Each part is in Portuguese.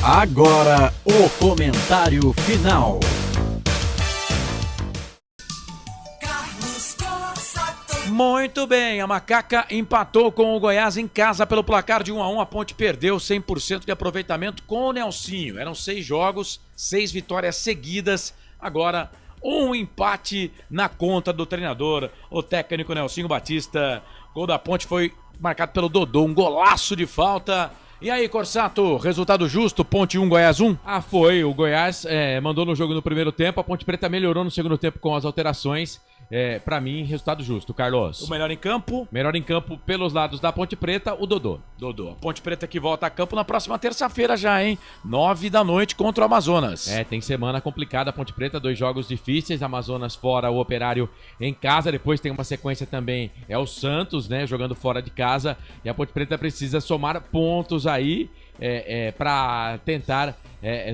Agora o comentário final. Muito bem, a Macaca empatou com o Goiás em casa pelo placar de 1-1. A Ponte perdeu 100% de aproveitamento com o Nelsinho. Eram 6 jogos, 6 vitórias seguidas. Agora, um empate na conta do treinador, o técnico Nelsinho Batista. O gol da Ponte foi marcado pelo Dodô, um golaço de falta. E aí, Corsato, resultado justo, Ponte 1, Goiás 1? Foi, o Goiás mandou no jogo no primeiro tempo, a Ponte Preta melhorou no segundo tempo com as alterações. Pra mim, resultado justo, Carlos. O melhor em campo? Melhor em campo pelos lados da Ponte Preta, o Dodô. A Ponte Preta que volta a campo na próxima terça-feira já, hein? 9 da noite contra o Amazonas. Tem semana complicada, a Ponte Preta, 2 jogos difíceis, Amazonas fora, o Operário em casa, depois tem uma sequência também, o Santos, né, jogando fora de casa, e a Ponte Preta precisa somar pontos aí, para tentar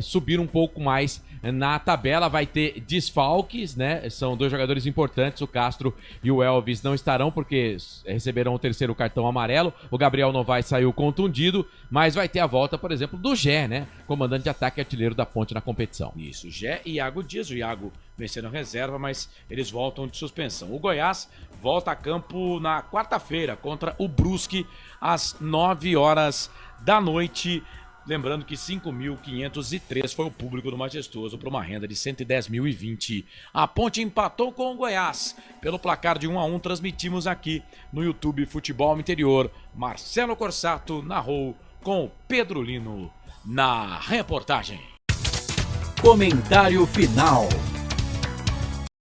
subir um pouco mais na tabela. Vai ter desfalques, né? São 2 jogadores importantes, o Castro e o Elvis não estarão porque receberão o 3º cartão amarelo. O Gabriel Novaes saiu contundido, mas vai ter a volta, por exemplo, do Gé, né? Comandante de ataque e artilheiro da Ponte na competição. Isso, Gé e Iago Dias. O Iago vencendo reserva, mas eles voltam de suspensão. O Goiás volta a campo na quarta-feira contra o Brusque às 9 horas da noite. Lembrando que 5.503 foi o público do Majestoso para uma renda de 110.020. A Ponte empatou com o Goiás. Pelo placar de 1-1, transmitimos aqui no YouTube Futebol Interior. Marcelo Corsato narrou com Pedro Lino na reportagem. Comentário final.